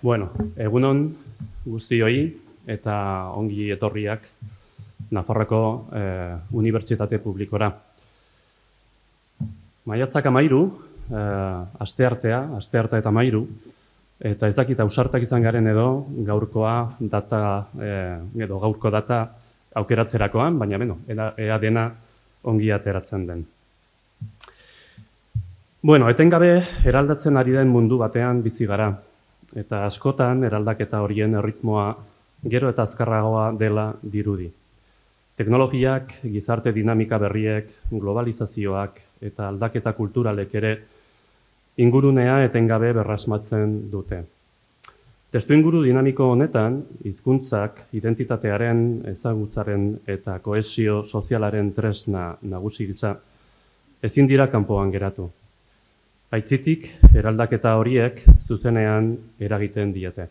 Bueno, egunon guztioi eta ongi etorriak Nafarroako Unibertsitate Publikora. Maiatzak 13, asteartea eta 13, eta ez dakit ausartak izan garen edo gaurko data aukeratzerakoan, baina ea dena ongi ateratzen den. Bueno, etengabe eraldatzen ari den mundu batean bizi gara, eta askotan eraldaketa horien erritmoa gero eta azkarragoa dela dirudi. Teknologiak, gizarte dinamika berriek, globalizazioak eta aldaketa kulturalek ere ingurunea etengabe berrasmatzen dute. Testuinguru dinamiko honetan, hizkuntzak identitatearen, ezagutzaren eta kohesio sozialaren tresna nagusi gisa ezin dira kanpoan geratu. Aitzitik, eraldaketa horiek zuzenean eragiten diete.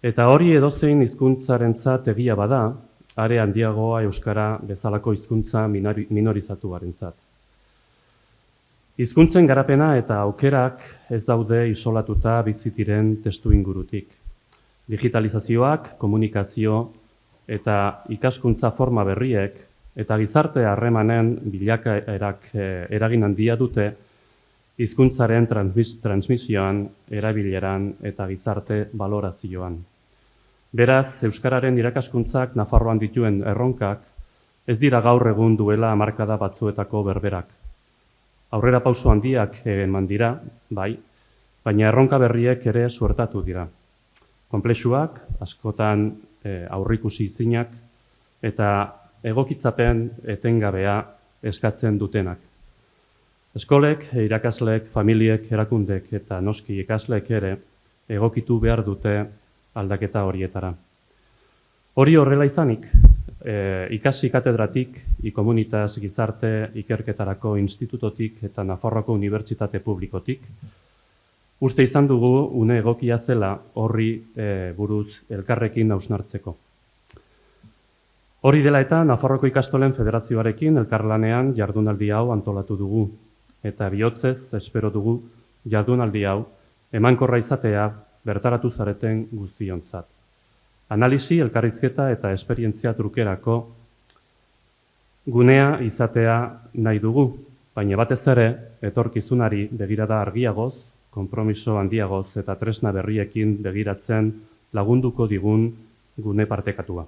Eta hori edozein hizkuntzarentzat egia bada, are handiagoa euskara bezalako hizkuntza minorizatuarentzat. Hizkuntzen garapena eta aukerak ez daude isolatuta bizitiren testuingurutik. Digitalizazioak, komunikazio eta ikaskuntza forma berriek eta gizarte harremanen bilakaerak eragin handia dute hizkuntzaren transmisioan, erabileran eta gizarte balorazioan. Beraz, euskararen irakaskuntzak Nafarroan dituen erronkak ez dira gaur egun duela hamarkada batzuetako berberak. Aurrera pauso handiak eman dira, bai, baina erronka berriek ere suertatu dira. Konplexuak, askotan aurrikusi ezinak eta egokitzapen etengabea eskatzen dutenak. Eskolek, irakasleek, familiek, erakundek eta noski ikasleek ere egokitu behar dute aldaketa horietara. Hori horrela izanik, ikasi katedratik, ikomunitas gizarte ikerketarako institutotik eta Nafarroako Unibertsitate Publikotik, uste izan dugu une egokia zela horri buruz elkarrekin hausnartzeko. Hori dela eta Nafarroako Ikastolen Federazioarekin elkarlanean jardunaldi hau antolatu dugu, eta bihotzez espero dugu jardunaldi hau emankorra izatea bertaratu zareten guztiontzat. Analisi, elkarrizketa eta esperientzia trukerako gunea izatea nahi dugu, baina batez ere etorkizunari begirada argiagoz, konpromiso handiagoz eta tresna berriekin begiratzen lagunduko digun gune partekatua.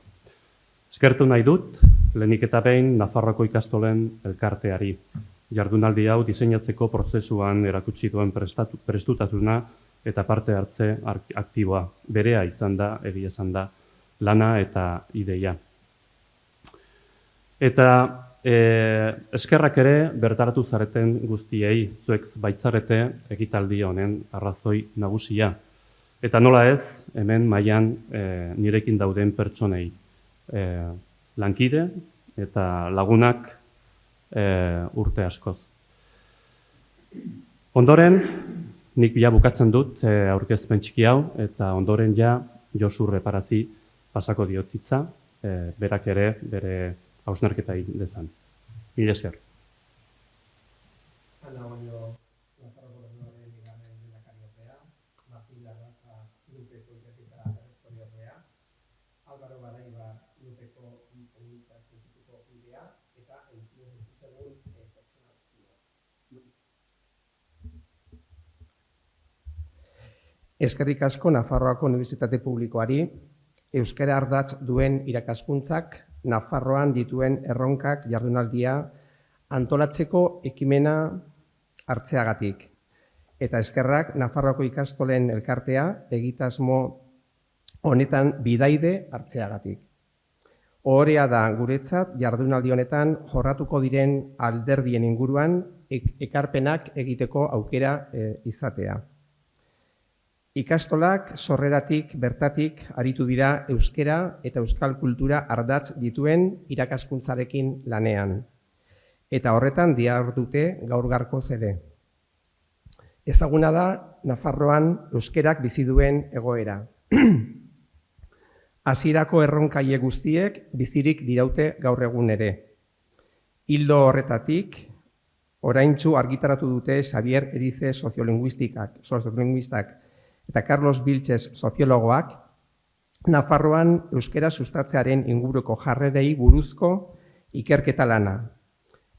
Eskertu nahi dut, lehenik eta behin Nafarroako Ikastolen elkarteari. Jardunaldi hau diseinatzeko prozesuan erakutsi duen prestutasuna eta parte hartze aktiboa. Berea izan da, egia esan da, lana eta ideia. Eta eskerrak ere bertaratu zareten guztiei, zuek baitzarete ekitaldi honen arrazoi nagusia. Eta nola ez, hemen mailan nirekin dauden pertsonei. Lankide eta lagunak urte askoz. Ondoren, nik ja bukatzen dut aurkezpen txiki hau, eta ondoren ja Josu Reparazi pasako diotitza, berak ere bere hausnarketa egin dezan. Mila esker. Eskerrik asko Nafarroako Unibertsitate Publikoari, euskara ardatz duen irakaskuntzak, Nafarroan dituen erronkak jardunaldia antolatzeko ekimena hartzeagatik. Eta eskerrak Nafarroako Ikastolen elkartea egitasmo honetan bidaide hartzeagatik. Ohorea da guretzat jardunaldi honetan jorratuko diren alderdien inguruan ekarpenak egiteko aukera izatea. Ikastolak sorreratik bertatik aritu dira euskera eta euskal kultura ardatz dituen irakaskuntzarekin lanean. Eta horretan dihardute gaur gaurkoz ere. Ezaguna da Nafarroan euskerak bizi duen egoera. Hasierako erronkaile guztiek bizirik diraute gaur egun ere. Ildo horretatik, oraintsu argitaratu dute Xavier Erize soziolinguistak eta Carlos Vilches soziologoak, Nafarroan euskara sustatzearen inguruko jarrerei buruzko ikerketa lana.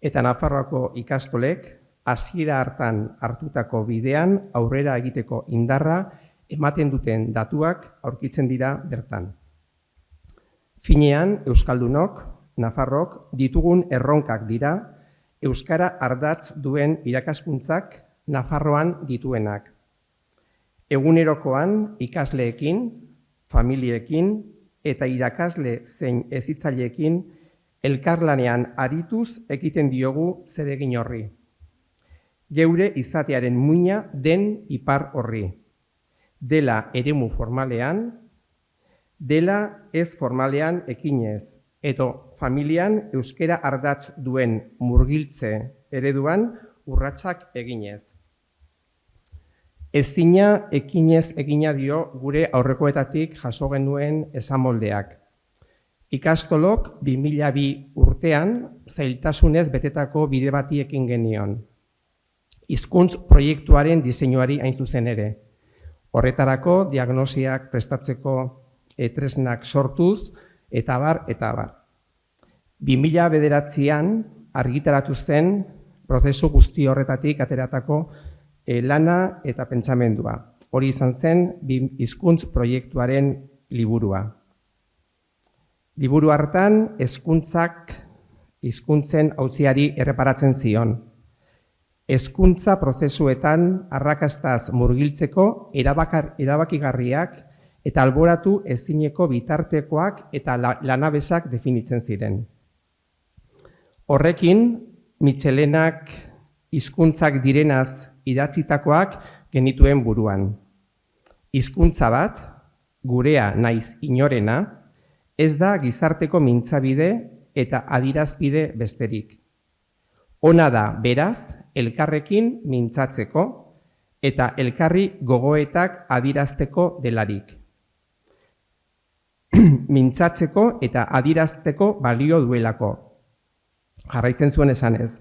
Eta Nafarroako ikastolek hasiera hartan hartutako bidean aurrera egiteko indarra ematen duten datuak aurkitzen dira bertan. Finean, euskaldunok, Nafarrok ditugun erronkak dira euskara ardatz duen irakaskuntzak Nafarroan dituenak. Egunerokoan ikasleekin, familiekin eta irakasle zein hezitzaileekin elkarlanean arituz ekiten diogu zeregin horri. Geure izatearen muina den ipar horri. Dela eremu formalean, dela ez formalean ekinez, edo familian euskara ardatz duen murgiltze ereduan urratsak eginez. Ezina ekinez egina dio gure aurrekoetatik jaso genuen esamoldeak. Ikastolok 2002 urtean zailtasunez betetako bide bati ekin genion. Hizkuntz proiektuaren diseinuari hain zuzen ere. Horretarako diagnosiak prestatzeko tresnak sortuz, eta bar, eta bar. 2009an argitaratu zen prozesu guzti horretatik ateratako lana eta pentsamendua. Hori izan zen hizkuntz proiektuaren liburua. Liburu hartan hizkuntzen auziari erreparatzen zion. Hezkuntza prozesuetan arrakastaz murgiltzeko erabakigarriak eta alboratu ezineko bitartekoak eta lanabesak definitzen ziren. Horrekin, Mitxelenak hizkuntzak direnaz idatzitakoak genituen buruan. Hizkuntza bat, gurea naiz inorena, ez da gizarteko mintzabide eta adirazpide besterik. Ona da, beraz, elkarrekin mintzatzeko eta elkarri gogoetak adirazteko delarik. Mintzatzeko eta adirazteko balio duelako. Jarraitzen zuen esanez,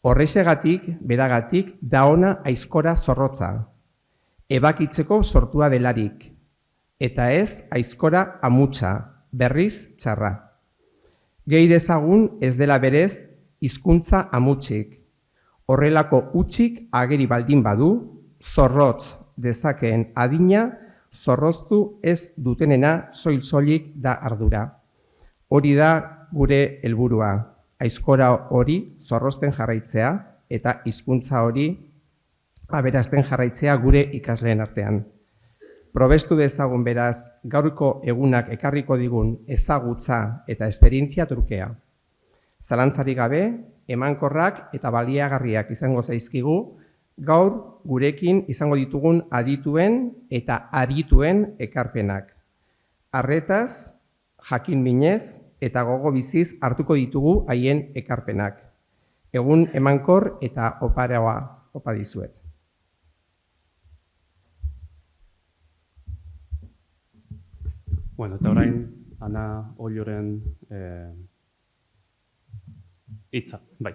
horrexegatik, beragatik, da ona aizkora zorrotza, ebakitzeko sortua delarik, eta ez aizkora amutsa, berriz txarra. Gehi dezagun ez dela berez hizkuntza amutsik. Horrelako utzik ageri baldin badu, zorrotz dezakeen adina, zorroztu ez dutenena soil-soilik da ardura. Hori da gure helburua. Aizkora hori zorrozten jarraitzea eta hizkuntza hori aberasten jarraitzea gure ikasleen artean. Probestu dezagun beraz gaurko egunak ekarriko digun ezagutza eta esperientzia trukea. Zalantzarik gabe, emankorrak eta baliagarriak izango zaizkigu, gaur gurekin izango ditugun adituen eta arituen ekarpenak. Arretaz, jakin minez, eta gogo biziz hartuko ditugu haien ekarpenak. Egun emankor eta oparoa opa dizuet. Bueno, eta orain, Ana Olloren hitza, bai.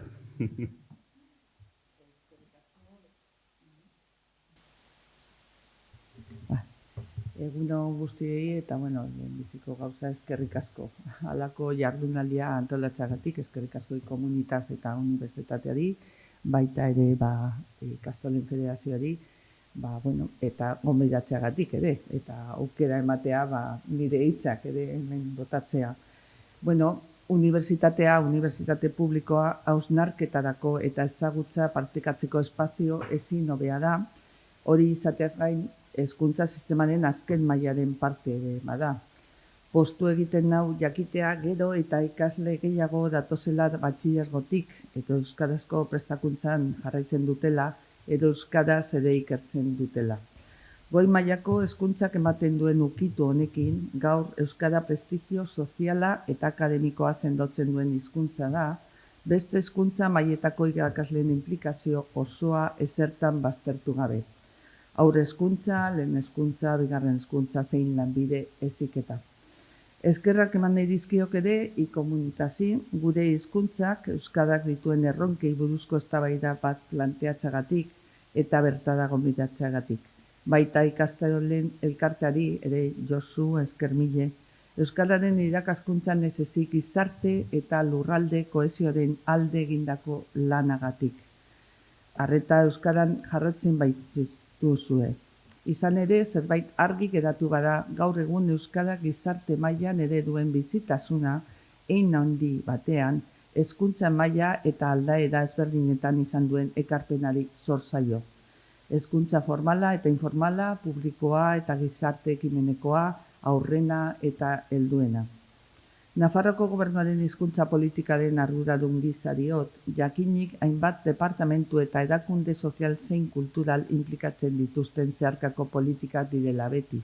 Eguno guztiei eta, biziko gauza eskerrik asko. Halako jardunaldia antolatxagatik eskerrik asko komunitas eta unibertsitateari, baita ere ikastolen federazioari, eta gonbidatzeagatik ere, eta aukera ematea nire hitzak ere hemen botatzea. Unibertsitate publikoa hausnarketarako eta ezagutza partekatzeko espazio ezin hobea da, hori izateaz gain, hezkuntza sistemaren azken mailaren parte ere bada. Postu egiten nau jakitea gero eta ikasle gehiago datozela batxilergotik eta euskarazko prestakuntzan jarraitzen dutela edo euskaraz ere ikertzen dutela. Goi mailako hezkuntzak ematen duen ukitu honekin, gaur euskara prestigio soziala eta akademikoa sendotzen duen hizkuntza da, beste hezkuntza mailetako irakasleen inplikazio osoa ezertan baztertu gabe. Haur hezkuntza, lehen hezkuntza, bigarren hezkuntza zein lanbide heziketa. Eskerrak eman nahi dizkiok ere, ikomunitasi gure hizkuntzak euskarak dituen erronkei buruzko eztabaida bat planteatzagatik eta bertara gonbidatzeagatik. baita ikastolen elkarteari ere Josu esker mile, euskararen irakaskuntzan ez ezik gizarte eta lurralde kohesioaren alde egindako lanagatik. Arreta euskaran jarratzen baituzue. Izan ere, zerbait argi geratu bada gaur egun euskara gizarte mailan ere duen bizitasuna, hein handi batean, hezkuntza maila eta aldaera ezberdinetan izan duen ekarpenari zor zaio. Hezkuntza formala eta informala, publikoa eta gizarte ekimenekoa, aurrena eta helduena. Nafarroko gobernuaren hizkuntza politikaren arduradun gisa diot, jakinik hainbat departamentu eta erakunde sozial zein kultural inplikatzen dituzten zeharkako politikak direla beti.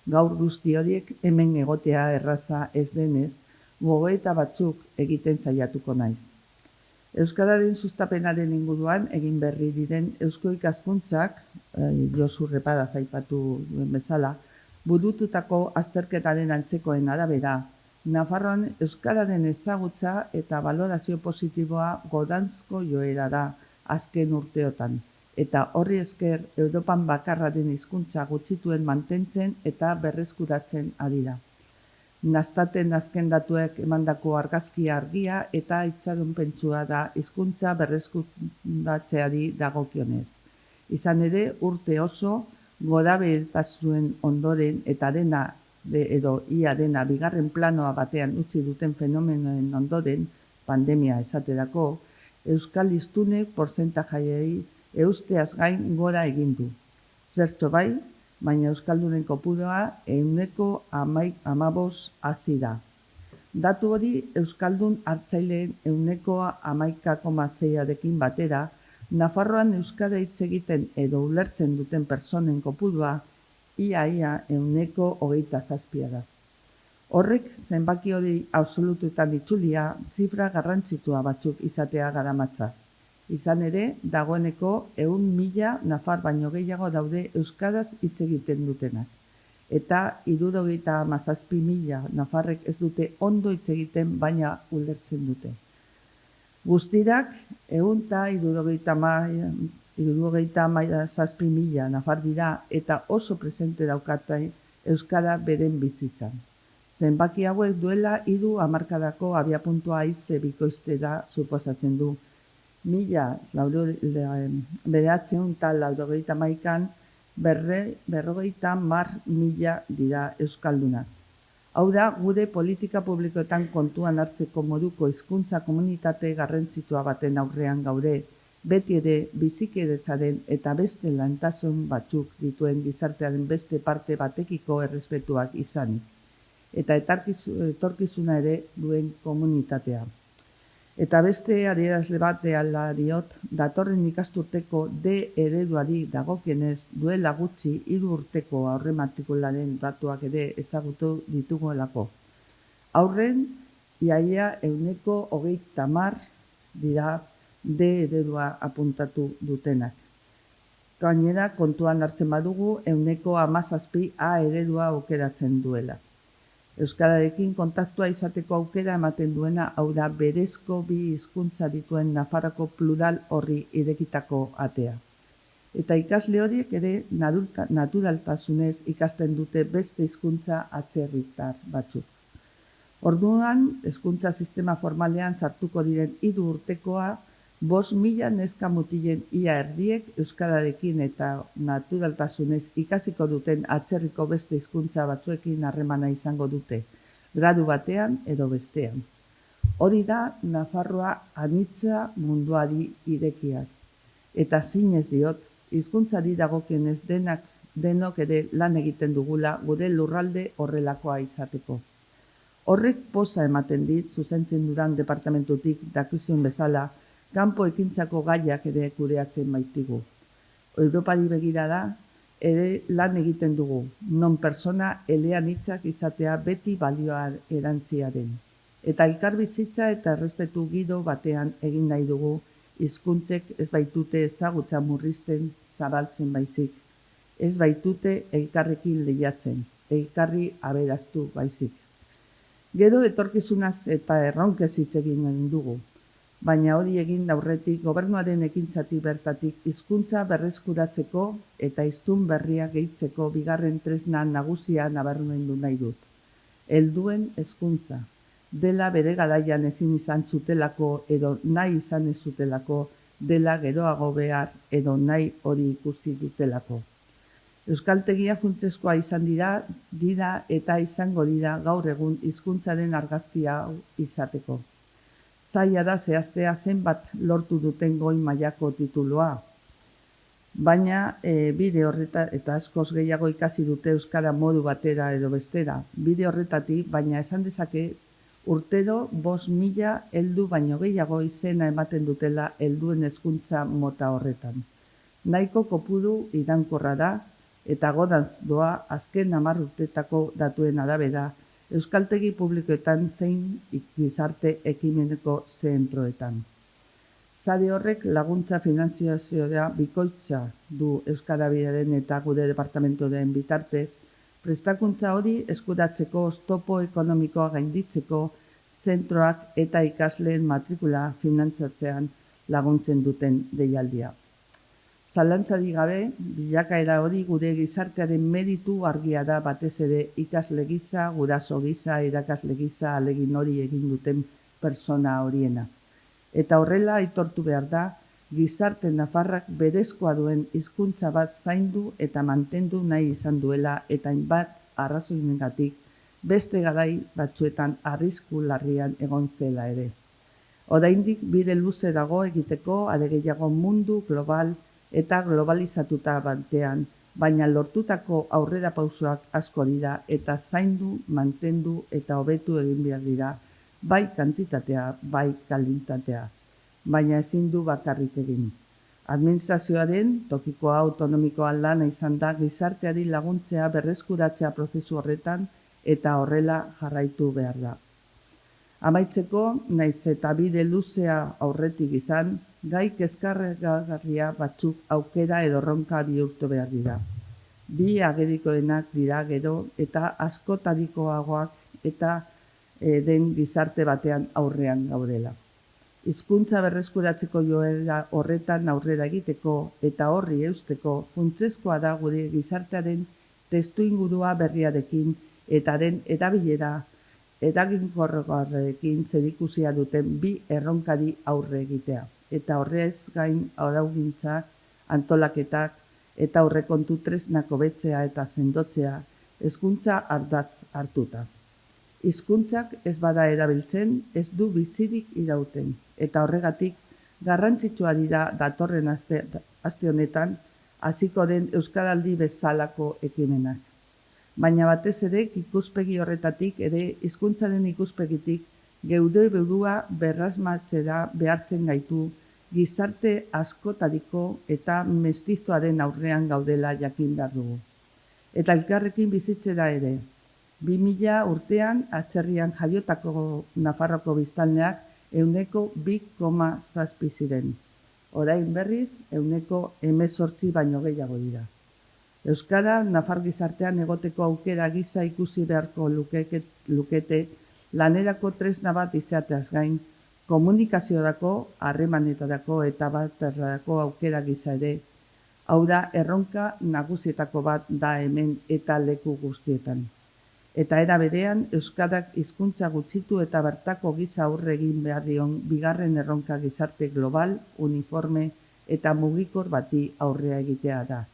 Gaur guzti horiek hemen egotea erraza ez denez, gogoeta batzuk egiten saiatuko naiz. Euskararen sustapenaren inguruan egin berri diren eusko ikaskuntzak, Josu Reparaz aipatu duen bezala, burututako azterketaren antzekoen arabera, Nafarroan euskararen ezagutza eta balorazio positiboa goranzko joera da azken urteotan, eta horri esker Europan bakarraren hizkuntza gutxituen mantentzen eta berreskuratzen ari da. Nastaten azken datuek emandako argazki argia eta itxaronpentsua da hizkuntza berreskuratzeari dagokionez. Izan ere, urte oso gorabehetasuen ondoren eta dena edo ia dena bigarren planoa batean utzi duten fenomenoen ondoren, pandemia esaterako, euskal hiztunek porzentajaiei eusteaz gain gora egin du. Zertxo bai, baina euskaldunen kopurua 15% hazi da. Datu hori euskaldun hartzaileen 11,6arekin batera, Nafarroan euskara hitz egiten edo ulertzen duten pertsonen kopurua ia 27% da. Horrek zenbaki hori absolutuetan itzulia zifra garrantzitsua batzuk izatea garamatza. Izan ere, dagoeneko 100.000 nafar baino gehiago daude euskaraz hitz egiten dutenak. Eta 77.000 nafarrek ez dute ondo hitz egiten baina ulertzen dute. Guztirak 177.000 nafar dira eta oso presente daukate euskara beren bizitzan. Zenbaki hauek duela 3 hamarkadako abiapuntua haize bikoiztera suposatzen du. 1991 50.000 dira euskaldunak. Hau da, gure politika publikoetan kontuan hartzeko moduko hizkuntza komunitate garrantzitsua baten aurrean gaude, beti ere bizikidetzaren eta beste lantasun batzuk dituen gizartearen beste parte batekiko errespetuak izanik, eta etorkizuna ere duen komunitatea. Eta beste adierazle bat deala diot, datorren ikasturteko D ereduari dagokienez duela gutxi 3 urteko aurrematrikularen datuak ere ezagutu dituguelako. Aurren, iaia 30% dira D eredua apuntatu dutenak. Gainera, kontuan hartzen badugu 17% A eredua aukeratzen duela. Euskararekin kontaktua izateko aukera ematen duena hau da berezko 2 hizkuntza dituen Nafarroko plural horri irekitako atea. Eta ikasle horiek ere naturaltasunez ikasten dute beste hizkuntza atzerritar batzuk. Orduan, hezkuntza sistema formalean sartuko diren 3 urtekoa 5.000 neska mutilen ia erdiek euskararekin eta naturaltasunez ikasiko duten atzerriko beste hizkuntza batzuekin harremana izango dute, gradu batean edo bestean. Hori da Nafarroa anitza munduari irekiak. Eta zinez diot, hizkuntzari dagokienez denok ere lan egiten dugula gure lurralde horrelakoa izateko. Horrek poza ematen dit zuzentzen dudan departamentutik dakizuen bezala, kanpo ekintzako gaiak ere kudeatzen baitigu. Europari begira da, ere lan egiten dugu, non persona elean hitzak izatea beti balioa erantziaren. Eta elkarbizitza eta errespetu gido batean egin nahi dugu, hizkuntzek ez baitute ezagutza murrizten zabaltzen baizik. Ez baitute elkarrekin lehiatzen, elkarri aberaztu baizik. Gero etorkizunaz eta erronkez hitz egin dugu. baina hori egin aurretik gobernuaren ekintzatik bertatik hizkuntza berreskuratzeko eta hiztun berriak gehitzeko bigarren tresna nagusia nabarmendu nahi dut. Helduen hezkuntza dela bere garaian ezin izan zutelako edo nahi izan ez zutelako, dela geroago behar edo nahi hori ikusi dutelako. Euskaltegia funtsezkoa izan dira eta izango dira gaur egun hizkuntzaren argazkia hau izateko. Zaila da zehaztea zenbat lortu duten goi mailako titulua, baina bide horreta eta askoz gehiago ikasi dute euskara modu batera edo bestera. Bide horretatik, baina esan dezake urtero 5.000 heldu baino gehiago izena ematen dutela helduen hezkuntza mota horretan. Nahiko kopuru iraunkorra da eta godantz doa azken 10 urtetako datuen arabera euskaltegi publikoetan zein gizarte ekimeneko zentroetan. Sare horrek laguntza finanziazioa bikoitza du Euskarabidearen eta gure departamentoaren bitartez, prestakuntza hori eskuratzeko oztopo ekonomikoa gainditzeko zentroak eta ikasleen matrikula finantzatzean laguntzen duten deialdia. Zalantzarik gabe, bilakaera hori gure gizartearen meritu argia da batez ere ikasle gisa, guraso gisa, irakasle gisa ahalegin hori egin duten persona horiena. Eta horrela aitortu behar da, gizarte nafarrak berezkoa duen hizkuntza bat zaindu eta mantendu nahi izan duela eta hainbat arrazoinengatik beste garai batzuetan arrisku larrian egon zela ere. Oraindik bide luze dago egiteko are gehiago mundu global eta globalizatuta batean, baina lortutako aurrerapausoak asko dira eta zaindu, mantendu eta hobetu egin behar dira, bai kantitatea, bai kalitatea, baina ezin du bakarrik egin. Administrazioaren, tokikoa autonomikoa lana izan da gizarteari laguntzea berreskuratzea prozesu horretan eta horrela jarraitu behar da. Amaitzeko, naiz eta bide luzea aurretik izan, gai kezkagarria batzuk aukera edo erronka bihurtu behar dira. Bi agerikoenak dira gero eta askotarikoagoak eta den gizarte batean aurrean gaudela. Hizkuntza berreskuratzeko joera horretan aurrera egiteko eta horri eusteko funtsezkoa da gure gizartearen testuingurua berriarekin eta den erabilera eraginkorrarekin zerikusia duten bi erronkari aurre egitea. Eta horrez gain araugintzak, antolaketak eta aurrekontu tresnak hobetzea eta sendotzea hezkuntza ardatz hartuta. Hizkuntzak ez bada erabiltzen, ez du bizirik irauten, eta horregatik garrantzitsua dira datorren aste honetan hasiko den Euskaraldi bezalako ekimenak. Baina batez ere ikuspegi horretatik ere hizkuntzaren ikuspegitik geure burua berrasmatzera behartzen gaitu gizarte askotariko eta mestizoaren aurrean gaudela jakin behar dugu. Eta elkarrekin bizitzera ere. 2000 urtean atzerrian jaiotako Nafarroko biztanleak 2,7 ziren. Orain berriz 18 baino gehiago dira. Euskara Nafar gizartean egoteko aukera gisa ikusi beharko lukete lanerako tresna bat izateaz gain, komunikaziorako, harremanetarako eta baterrarako aukera gisa ere, hau da erronka nagusietako bat da hemen eta leku guztietan. Eta era berean, euskarak hizkuntza gutxitu eta bertako giza aurre egin behar dion bigarren erronka gizarte global, uniforme eta mugikor bati aurrea egitea da.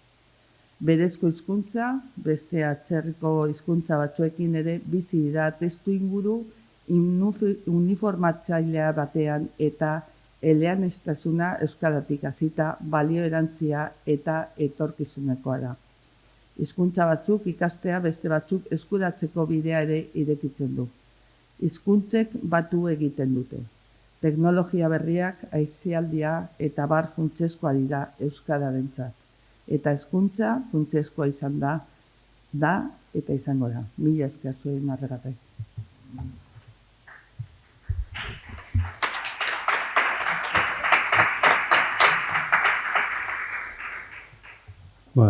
Berezko hizkuntza, beste atzerriko hizkuntza batzuekin ere bizi dira testuinguru uniformatzailea batean eta eleaniztasuna euskaratik hasita balio erantzia eta etorkizunekoa da. Hizkuntza batzuk ikastea beste batzuk eskuratzeko bidea ere irekitzen du. Hizkuntzek batu egiten dute. Teknologia berriak, aisialdia eta bar funtsezkoa dira euskararentzat. Eta hezkuntza funtsezkoa izan da eta izango da. Mila esker zuen arregatek.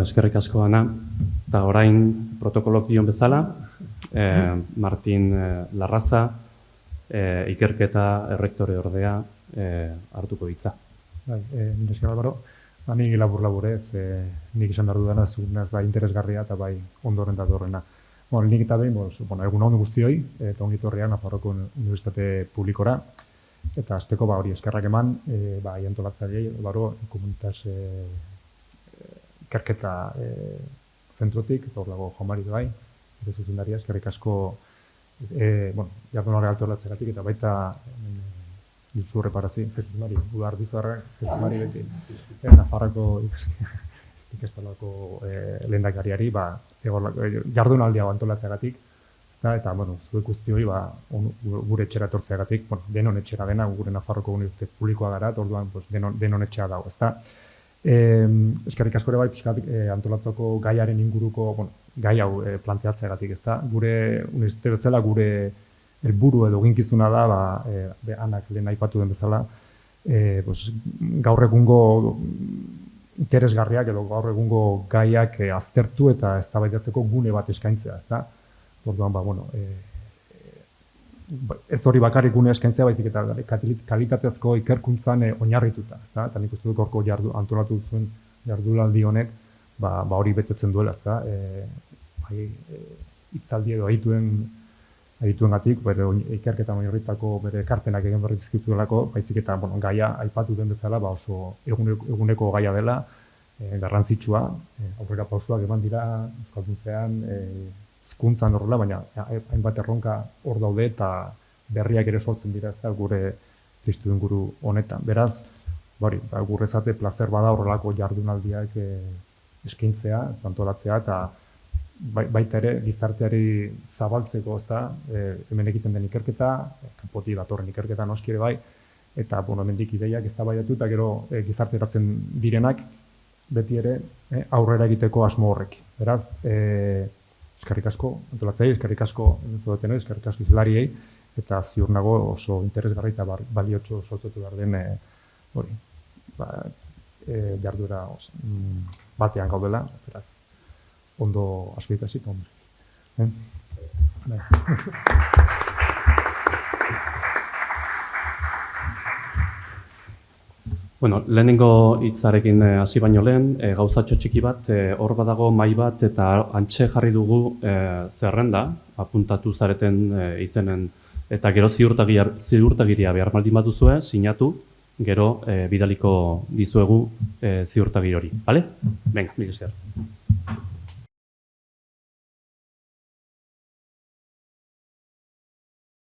Eskerrik asko Ana. Eta orain protokolokion bezala, Martin Larraza, ikerketa errektore ordea, hartuko hitza. Bai, mila esker Albaro. Nik labur ez, nik esan behar dudana zugunaz da interesgarria eta bai ondoren datorrena. Nik eta behin, egun on guztioi, eta ongi etorria Nafarroako Unibertsitate Publikora. Eta azteko hori eskerrak eman, antolatzaileei, komunitas ikerketa zentrotik, eta hor dago Juan Mari bai, ere zuzendaria, eskerrik asko jardunare antolatzeratik, eta baita Juzu reparazi, Jesus Mari, udar bizarra, Jesus Mari beti, Nafarroko ikastolako lehendakariari, jardunaldia antolatzeagatik, eta, zuek guztioi, gure etxera etortzeagatik, denon etxera dena, gure Nafarroko Unibertsitate Publikoa gara, orduan denon etxera dago, ezta. Eskerrik asko ere bai, pixkat antolatuko gaiaren inguruko, gai hau planteatzeagatik, ezta. Gure unibertsitate bezala, gure helburu edo eginkizuna da, Anak lehen aipatu den bezala, gaur egungo interesgarriak edo gaur egungo gaiak aztertu eta eztabaidatzeko gune bat eskaintzea, ezta. Orduan, ez hori bakarrik gune eskaintzea, baizik eta kalitatezko ikerkuntzan oinarrituta, ezta. Eta nik uste dut gorko antolatu zuen jardunaldi honek, hori betetzen duela, ezta. Hitzaldi edo adituengatik, bere ikerketan oinarritutako bere ekarpenak egin berri dizkituelako, baizik eta gaia aipatu den bezala, oso eguneko gaia dela, garrantzitsua, aurrera pausoak eman dira euskalduntzean, hezkuntzan horrela, baina hainbat erronka hor daude eta berriak ere sortzen dira ezta gure testuinguru honetan. Beraz, gurrezate plazer bada horrelako jardunaldiak eskaintzea, antolatzea eta baita ere gizarteari zabaltzeko, ezta, hemen egiten den ikerketa, kanpotik datorren ikerketa noski ere bai, eta hemendik ideiak eztabaidatu eta gero gizarteratzen direnak beti ere aurrera egiteko asmo horrek. Beraz, eskerrik asko antolatzaile, eskerrik asko zuzendaritei, eskerrik asko hizlariei eta ziur nago oso interesgarri eta baliotsu sortu behar den jarduera batean gaudela, beraz ondo asko ikasik, ondo. Lehenengo hitzarekin hasi baino lehen, gauzatxo txiki bat, hor badago mahai bat eta hantxe jarri dugu zerrenda, apuntatu zareten izenen, eta gero ziurtagiria behar baldin baduzue, sinatu, gero bidaliko dizuegu ziurtagiri hori. Bale? Venga, mila esker.